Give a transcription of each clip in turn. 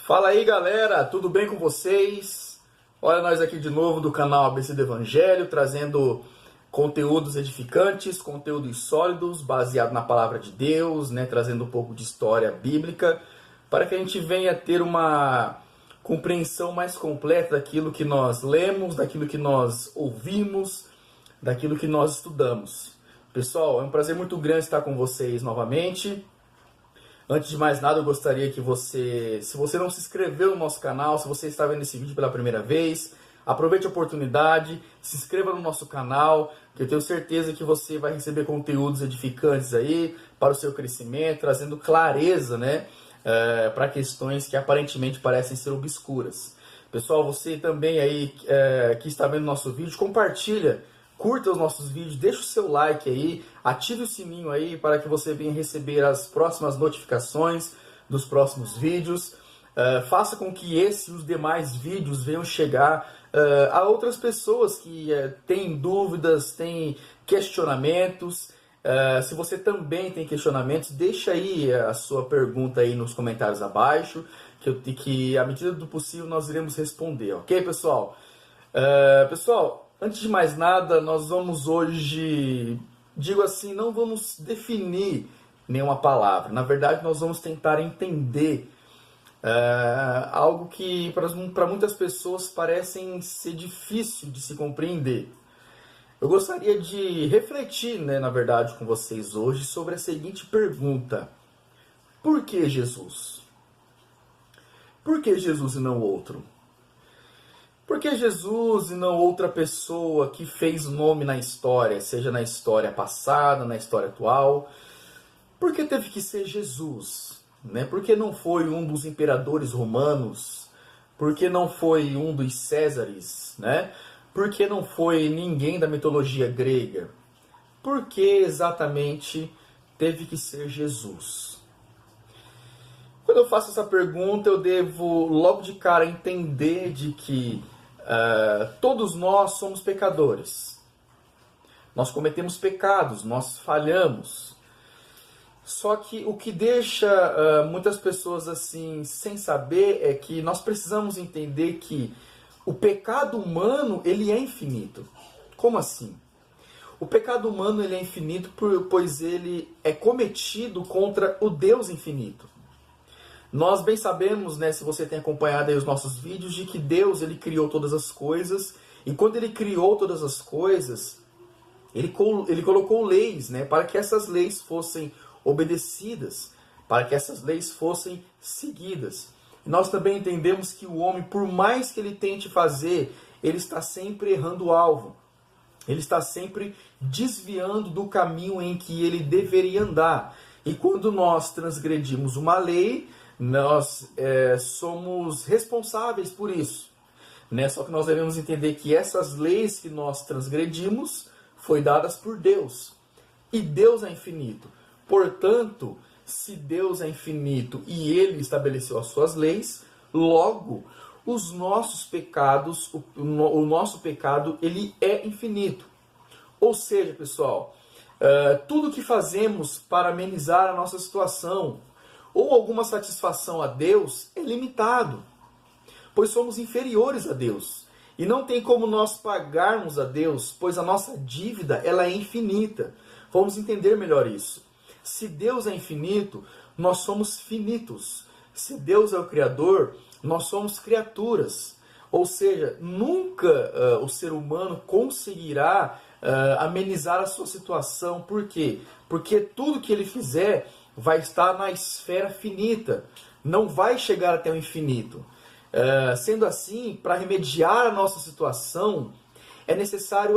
Fala aí galera, tudo bem com vocês? Olha nós aqui de novo do canal ABC do Evangelho, trazendo conteúdos edificantes, conteúdos sólidos, baseado na palavra de Deus, trazendo um pouco de história bíblica, para que a gente venha ter uma compreensão mais completa daquilo que nós lemos, daquilo que nós ouvimos, daquilo que nós estudamos. Pessoal, é um prazer muito grande estar com vocês novamente. Antes de mais nada, eu gostaria que você, se você não se inscreveu no nosso canal, se você está vendo esse vídeo pela primeira vez, aproveite a oportunidade, se inscreva no nosso canal, que eu tenho certeza que você vai receber conteúdos edificantes aí para o seu crescimento, trazendo clareza, para questões que aparentemente parecem ser obscuras. Pessoal, você também aí que está vendo nosso vídeo, compartilha, curta os nossos vídeos, deixa o seu like aí, ative o sininho aí para que você venha receber as próximas notificações dos próximos vídeos. Faça com que esse e os demais vídeos venham chegar a outras pessoas que têm dúvidas, têm questionamentos. Se você também tem questionamentos, deixa aí a sua pergunta aí nos comentários abaixo, que à medida do possível nós iremos responder, ok, pessoal? Pessoal, antes de mais nada, nós vamos hoje, digo assim, não vamos definir nenhuma palavra. Na verdade, nós vamos tentar entender algo que para muitas pessoas parecem ser difícil de se compreender. Eu gostaria de refletir, na verdade, com vocês hoje sobre a seguinte pergunta: por que Jesus? Por que Jesus e não outro? Por que Jesus e não outra pessoa que fez nome na história, seja na história passada, na história atual? Por que teve que ser Jesus? Por que não foi um dos imperadores romanos? Por que não foi um dos Césares? Por que não foi ninguém da mitologia grega? Por que exatamente teve que ser Jesus? Quando eu faço essa pergunta, eu devo logo de cara entender de que todos nós somos pecadores. Nós cometemos pecados, nós falhamos. Só que o que deixa muitas pessoas assim sem saber é que nós precisamos entender que o pecado humano ele é infinito. Como assim? O pecado humano ele é infinito pois ele é cometido contra o Deus infinito. Nós bem sabemos, se você tem acompanhado aí os nossos vídeos, de que Deus ele criou todas as coisas, e quando ele criou todas as coisas, ele colocou leis, para que essas leis fossem obedecidas, para que essas leis fossem seguidas. E nós também entendemos que o homem, por mais que ele tente fazer, ele está sempre errando o alvo. Ele está sempre desviando do caminho em que ele deveria andar. E quando nós transgredimos uma lei, nós somos responsáveis por isso. Só que nós devemos entender que essas leis que nós transgredimos foi dadas por Deus. E Deus é infinito. Portanto, se Deus é infinito e Ele estabeleceu as suas leis, logo, os nossos pecados, o nosso pecado, ele é infinito. Ou seja, pessoal, tudo que fazemos para amenizar a nossa situação, ou alguma satisfação a Deus, é limitado, pois somos inferiores a Deus. E não tem como nós pagarmos a Deus, pois a nossa dívida ela é infinita. Vamos entender melhor isso. Se Deus é infinito, nós somos finitos. Se Deus é o Criador, nós somos criaturas. Ou seja, nunca o ser humano conseguirá amenizar a sua situação. Por quê? Porque tudo que ele fizer vai estar na esfera finita, não vai chegar até o infinito. Sendo assim, para remediar a nossa situação, é necessário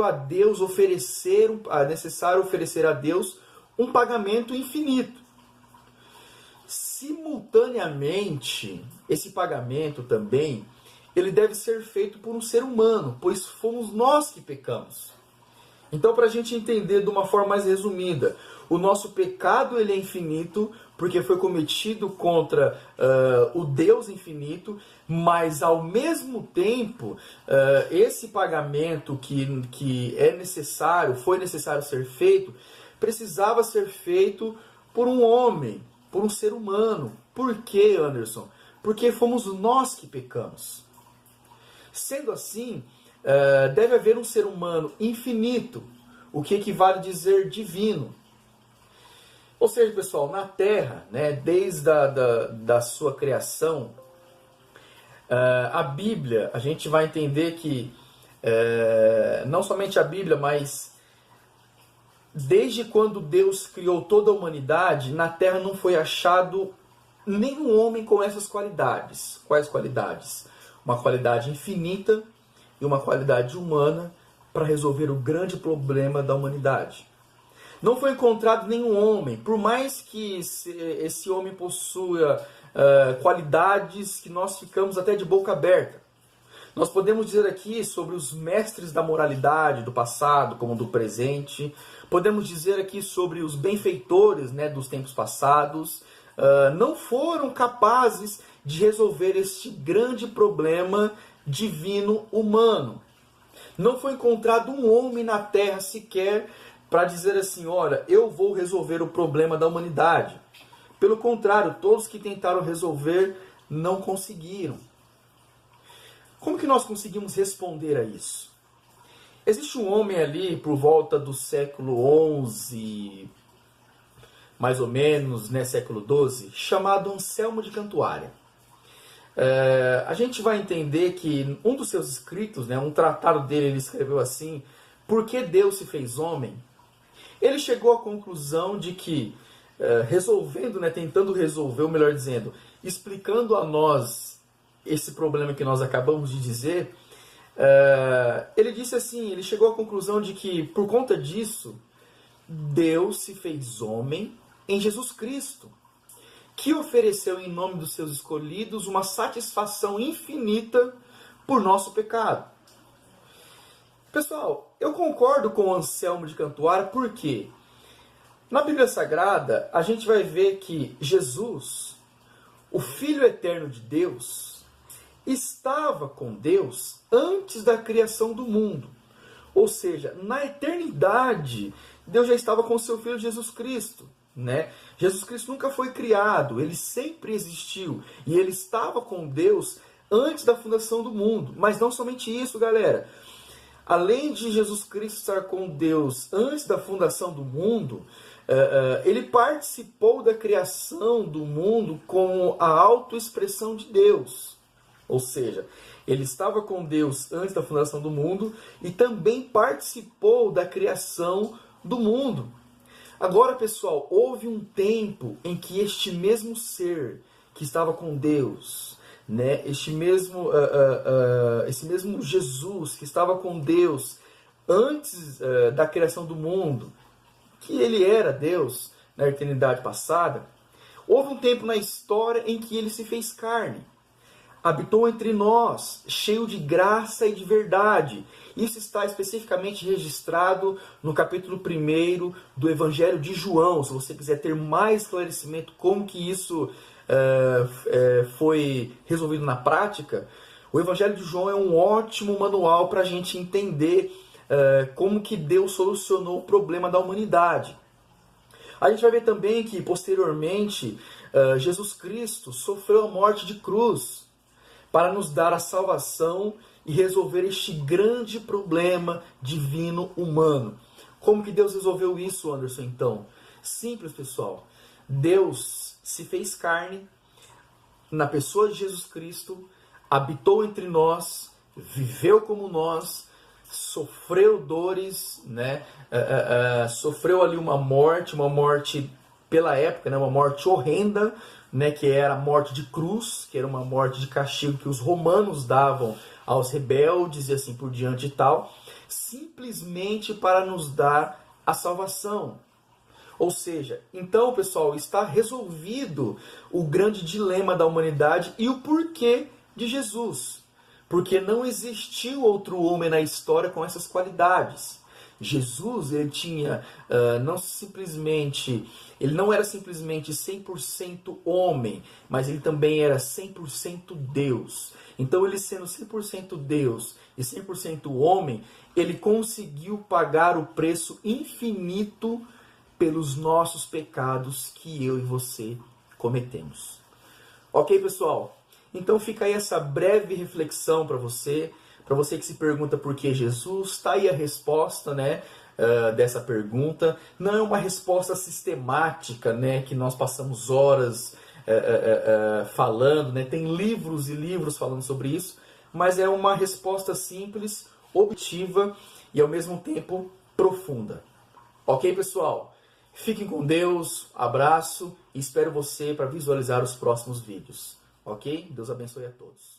oferecer a Deus um pagamento infinito. Simultaneamente, esse pagamento também, ele deve ser feito por um ser humano, pois fomos nós que pecamos. Então, para a gente entender de uma forma mais resumida, o nosso pecado ele é infinito, porque foi cometido contra o Deus infinito, mas ao mesmo tempo, esse pagamento que é necessário, foi necessário ser feito, precisava ser feito por um homem, por um ser humano. Por quê, Anderson? Porque fomos nós que pecamos. Sendo assim, deve haver um ser humano infinito, o que equivale a dizer divino. Ou seja, pessoal, na Terra, né, desde da sua criação, a Bíblia, a gente vai entender que, não somente a Bíblia, mas desde quando Deus criou toda a humanidade, na Terra não foi achado nenhum homem com essas qualidades. Quais qualidades? Uma qualidade infinita e uma qualidade humana para resolver o grande problema da humanidade. Não foi encontrado nenhum homem, por mais que esse homem possua qualidades que nós ficamos até de boca aberta. Nós podemos dizer aqui sobre os mestres da moralidade do passado, como do presente. Podemos dizer aqui sobre os benfeitores, né, dos tempos passados. Não foram capazes de resolver este grande problema divino humano. Não foi encontrado um homem na Terra sequer para dizer assim, olha, eu vou resolver o problema da humanidade. Pelo contrário, todos que tentaram resolver não conseguiram. Como que nós conseguimos responder a isso? Existe um homem ali por volta do século XI, mais ou menos, né, século XII, chamado Anselmo de Cantuária. A gente vai entender que um dos seus escritos, né, um tratado dele, ele escreveu assim, Por que Deus se fez homem? Ele chegou à conclusão de que, resolvendo, né, tentando resolver, ou melhor dizendo, explicando a nós esse problema que nós acabamos de dizer, ele disse assim, ele chegou à conclusão de que, por conta disso, Deus se fez homem em Jesus Cristo, que ofereceu em nome dos seus escolhidos uma satisfação infinita por nosso pecado. Pessoal, eu concordo com o Anselmo de Cantuária, porque na Bíblia Sagrada a gente vai ver que Jesus, o Filho eterno de Deus, estava com Deus antes da criação do mundo. Ou seja, na eternidade, Deus já estava com o seu Filho Jesus Cristo. Né? Jesus Cristo nunca foi criado, ele sempre existiu. E ele estava com Deus antes da fundação do mundo. Mas não somente isso, galera. Além de Jesus Cristo estar com Deus antes da fundação do mundo, ele participou da criação do mundo com a autoexpressão de Deus. Ou seja, ele estava com Deus antes da fundação do mundo e também participou da criação do mundo. Agora, pessoal, houve um tempo em que este mesmo ser que estava com Deus, né, esse mesmo Jesus que estava com Deus antes da criação do mundo, que ele era Deus na eternidade passada, houve um tempo na história em que ele se fez carne. Habitou entre nós, cheio de graça e de verdade. Isso está especificamente registrado no capítulo 1 do Evangelho de João. Se você quiser ter mais esclarecimento como que isso foi resolvido na prática, o Evangelho de João é um ótimo manual para a gente entender como que Deus solucionou o problema da humanidade. A gente vai ver também que, posteriormente, Jesus Cristo sofreu a morte de cruz para nos dar a salvação e resolver este grande problema divino humano. Como que Deus resolveu isso, Anderson, então? Simples, pessoal. Deus se fez carne na pessoa de Jesus Cristo, habitou entre nós, viveu como nós, sofreu dores, né? Sofreu ali uma morte pela época, né? Uma morte horrenda, né, que era a morte de cruz, que era uma morte de castigo que os romanos davam aos rebeldes e assim por diante e tal, simplesmente para nos dar a salvação. Ou seja, então, pessoal, está resolvido o grande dilema da humanidade e o porquê de Jesus. Porque não existiu outro homem na história com essas qualidades. Jesus, ele não era simplesmente 100% homem, mas ele também era 100% Deus. Então, ele sendo 100% Deus e 100% homem, ele conseguiu pagar o preço infinito pelos nossos pecados que eu e você cometemos. Ok, pessoal? Então fica aí essa breve reflexão para você que se pergunta por que Jesus. Está aí a resposta, né, dessa pergunta. Não é uma resposta sistemática, né, que nós passamos horas falando, né? Tem livros e livros falando sobre isso, mas é uma resposta simples, objetiva e ao mesmo tempo profunda. Ok, pessoal? Fiquem com Deus, abraço e espero você para visualizar os próximos vídeos. Ok? Deus abençoe a todos.